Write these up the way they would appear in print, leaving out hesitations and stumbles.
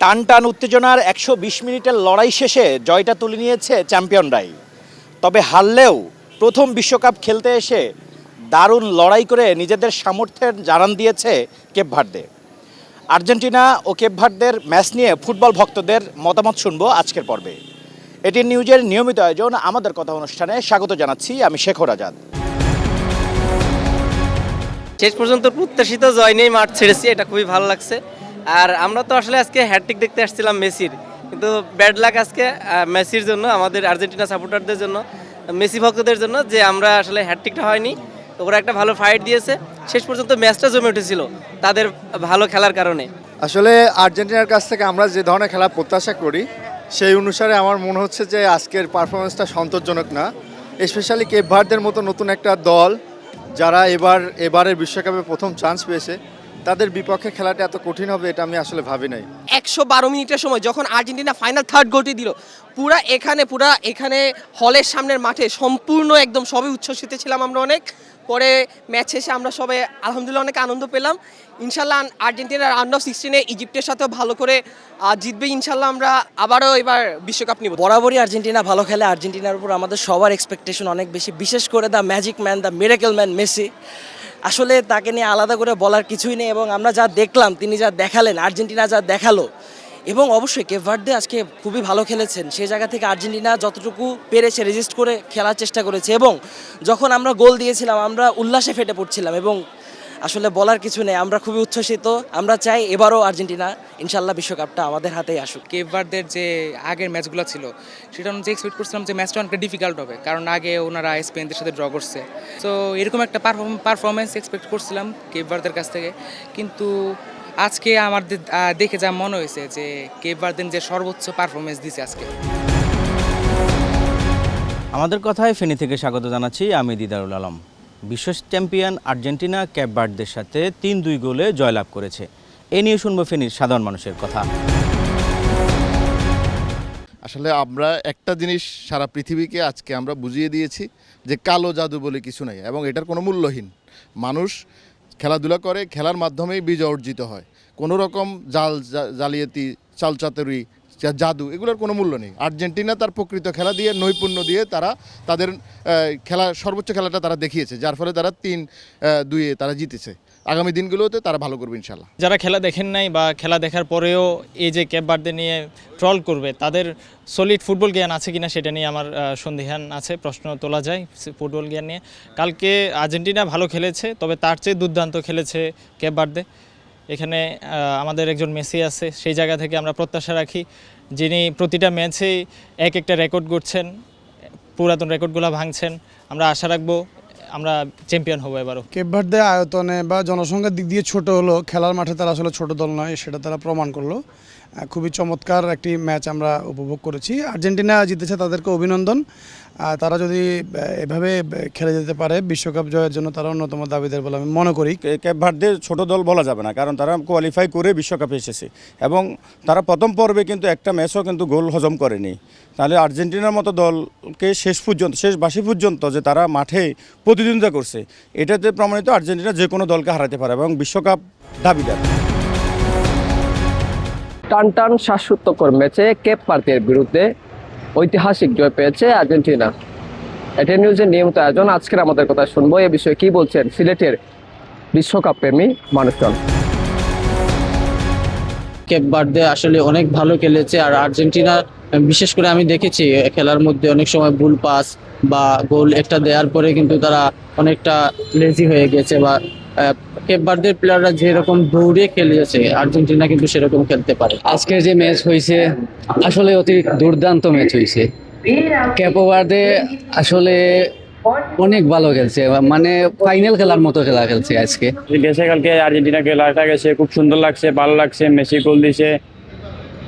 টান টান উত্তেজনার ১২০ মিনিটের লড়াই শেষে জয়টা তুলে নিয়েছে চ্যাম্পিয়নরাই। তবে হারলেও প্রথম বিশ্বকাপ খেলতে এসে দারুণ লড়াই করে নিজেদের সামর্থ্যের জানান দিয়েছে কেপ ভার্দে। আর্জেন্টিনা ও কেপ ভার্দের ম্যাচ নিয়ে ফুটবল ভক্তদের মতামত শুনবো আজকের পর্বে। এটি নিউজের নিয়মিত আয়োজন আমাদের কথা অনুষ্ঠানে স্বাগত জানাচ্ছি আমি শেখর আজাদ। শেষ পর্যন্ত প্রত্যাশিত জয় নিয়েই মাঠ ছেড়েছি, এটা খুবই ভালো লাগছে। আর আমরা তো আসলে আজকে হ্যাটট্রিক দেখতে আসছিলাম মেসির, কিন্তু ব্যাড লাক আজকে মেসির জন্য, আমাদের আর্জেন্টিনা সাপোর্টারদের জন্য, মেসি ভক্তদের জন্য, যে আমরা আসলে হ্যাটট্রিকটা হয়নি। তো ওরা একটা ভালো ফাইট দিয়েছে, শেষ পর্যন্ত ম্যাচটা জমে উঠেছিল তাদের ভালো খেলার কারণে। আসলে আর্জেন্টিনার কাছ থেকে আমরা যে ধরনের খেলা প্রত্যাশা করি সেই অনুসারে আমার মনে হচ্ছে যে আজকের পারফরমেন্সটা সন্তোষজনক না। স্পেশালি কেপ ভার্দের মতো নতুন একটা দল যারা এবারের বিশ্বকাপে প্রথম চান্স পেয়েছে, তাদের বিপক্ষে খেলাটা এত কঠিন হবে এটা আমি আসলে ভাবি নাই। ১১২ মিনিটের সময় যখন আর্জেন্টিনা ফাইনাল থার্ড গোলটি দিল, পুরা এখানে হলের সামনের মাঠে সম্পূর্ণ একদম সবই উচ্ছ্বসিত ছিলাম আমরা অনেক। পরে ম্যাচ শেষে আমরা সবাই আলহামদুলিল্লাহ অনেক আনন্দ পেলাম। ইনশাল্লাহ আর্জেন্টিনার রাউন্ড অফ 16-এ ইজিপ্টের সাথেও ভালো করে জিতবে ইনশাল্লাহ। আমরা আবারও এবার বিশ্বকাপ নিব। বরাবরই আর্জেন্টিনা ভালো খেলে, আর্জেন্টিনার উপর আমাদের সবার এক্সপেকটেশন অনেক বেশি, বিশেষ করে the magic man, the miracle man Messi. আসলে তাকে নিয়ে আলাদা করে বলার কিছুই নেই, এবং আমরা যা দেখলাম, তিনি যা দেখালেন, আর্জেন্টিনা যা দেখালো, এবং অবশ্যই কেপ ভার্দে আজকে খুবই ভালো খেলেছেন। সেই জায়গা থেকে আর্জেন্টিনা যতটুকু পেরেছে রেজিস্ট করে খেলার চেষ্টা করেছে, এবং যখন আমরা গোল দিয়েছিলাম আমরা উল্লাসে ফেটে পড়ছিলাম, এবং আসলে বলার কিছু নেই, আমরা খুবই উচ্ছ্বসিত। আমরা চাই এবারও আর্জেন্টিনা ইনশাল্লাহ বিশ্বকাপটা আমাদের হাতেই আসুক। কেপ ভার্দের যে আগের ম্যাচগুলো ছিল সেটা আমি যে এক্সপেক্ট করছিলাম যে ম্যাচটা অনেকটা ডিফিকাল্ট হবে, কারণ আগে ওনারা স্পেনদের সাথে ড্র করছে। তো এরকম একটা পারফরমেন্স এক্সপেক্ট করছিলাম কেপ ভার্দের কাছ থেকে, কিন্তু আজকে আমাদের দেখে যা মনে হয়েছে যে কেপ ভার্দেন যে সর্বোচ্চ পারফরমেন্স দিছে আজকে। আমাদের কথায় ফেনী থেকে স্বাগত জানাচ্ছি আমি দিদারুল আলম। বিশ্ব চ্যাম্পিয়ন আর্জেন্টিনা ক্যাপ ভার্দের সাথে ৩-২ গোলে জয়লাভ করেছে। এ নিয়ে শুনবো ফেনীর সাধারণ মানুষের কথা। আসলে আমরা একটা জিনিস সারা পৃথিবীকে আজকে আমরা বুঝিয়ে দিয়েছি যে কালো জাদু বলে কিছু নেই, এবং এটার কোনো মূল্যহীন। মানুষ খেলাধুলা করে, খেলার মাধ্যমেই বিজয় অর্জিত হয়। কোনো রকম জালিয়াতি, চালচাতুরি, জাদু, এগুলোর কোনো মূল্য নেই। আর্জেন্টিনা তার প্রকৃত খেলা দিয়ে, নৈপুণ্য দিয়ে তারা তাদের সর্বোচ্চ খেলাটা তারা দেখিয়েছে, যার ফলে তারা ৩-২ তারা জিতেছে। আগামী দিনগুলোতে তারা ভালো করবে ইনশাল্লাহ। যারা খেলা দেখেন নাই বা খেলা দেখার পরেও এই যে ক্যাপ ভার্দে নিয়ে ট্রল করবে, তাদের সলিড ফুটবল জ্ঞান আছে কিনা সেটা নিয়ে আমার সন্দেহান আছে, প্রশ্ন তোলা যায় ফুটবল জ্ঞান নিয়ে। কালকে আর্জেন্টিনা ভালো খেলেছে, তবে তার চেয়ে দুর্দান্ত খেলেছে ক্যাপ ভার্দে। এখানে আমাদের একজন মেসি আছে, সেই জায়গা থেকে আমরা প্রত্যাশা রাখি যিনি প্রতিটা ম্যাচেই একটা রেকর্ড গড়ছেন, পুরাতন রেকর্ডগুলো ভাঙছেন। আমরা আশা রাখবো আমরা চ্যাম্পিয়ন হবো এবারও। কেপ ভার্দে আয়তনে বা জনসংখ্যার দিক দিয়ে ছোট হলো, খেলার মাঠে তারা আসলে ছোট দল নয়, সেটা তারা প্রমাণ করলো। খুবই চমৎকার একটি ম্যাচ আমরা উপভোগ করেছি। আর্জেন্টিনা জিতেছে, তাদেরকে অভিনন্দন। তারা যদি এভাবে খেলে যেতে পারে বিশ্বকাপ জয়ের জন্য, তারা অন্যতম দাবিদার বলে আমি মনে করি। ক্যাপ ভার্দে ছোট দল বলা যাবে না, কারণ তারা কোয়ালিফাই করে বিশ্বকাপে এসেছে, এবং তারা প্রথম পর্বে কিন্তু একটা ম্যাচও কিন্তু গোল হজম করেনি। তাহলে আর্জেন্টিনার মতো দলকে শেষ বাঁশি পর্যন্ত যে তারা মাঠে প্রতিদ্বন্দ্বিতা করছে, এটাতে প্রমাণিত আর্জেন্টিনা যে কোনো দলকে হারাতে পারে এবং বিশ্বকাপ দাবিদার। টান টান শ্বাসরুদ্ধকর ম্যাচে কেপ ভার্দের বিরুদ্ধে ঐতিহাসিক জয় পেয়েছে আর্জেন্টিনা। এটা নিউজের নিয়মিত আয়োজন। আজকের আমাদের কথা শুনবো এ বিষয়ে কি বলছেন সিলেটের বিশ্বকাপ প্রেমী মানুষজন। কেপ ভার্দে আসলে অনেক ভালো খেলেছে, আর আর্জেন্টিনা বিশেষ করে আমি দেখেছি খেলার মধ্যে অনেক সময় ভুল পাস বা গোল একটা দেওয়ার পরে কিন্তু তারা অনেকটা লেজি হয়ে গেছে, বা কেপ ভার্দের প্লেয়াররা যেরকম দৌড়ে খেলেছে আর্জেন্টিনা কিন্তু সেরকম খেলতে পারে। আজকের যে ম্যাচ হয়েছে আসলে অতি দুর্দান্ত ম্যাচ হয়েছে। কেপ ভার্দে আসলে অনেক ভালো খেলছে, মানে ফাইনাল খেলার মতো খেলা খেলছে আজকে। কালকে আর্জেন্টিনা খেলাটা গেছে, খুব সুন্দর লাগছে, ভালো লাগছে। মেসি গোল দিয়েছে।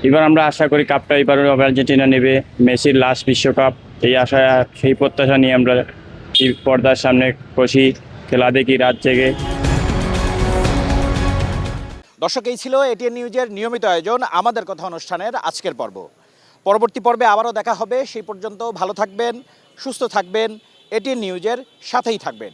এবার আমরা আশা করি কাপটা এবার আর্জেন্টিনা নেবে, মেসির লাস্ট বিশ্বকাপ, এই আশা সেই প্রত্যাশা নিয়ে আমরা পর্দার সামনে বসি, খেলা দেখি রাত জেগে। দর্শক, এই ছিল এটিএন নিউজের নিয়মিত আয়োজন আমাদের কথা অনুষ্ঠানের আজকের পর্ব। পরবর্তী পর্বে আবারও দেখা হবে। সেই পর্যন্ত ভালো থাকবেন, সুস্থ থাকবেন, এটিএন নিউজের সাথেই থাকবেন।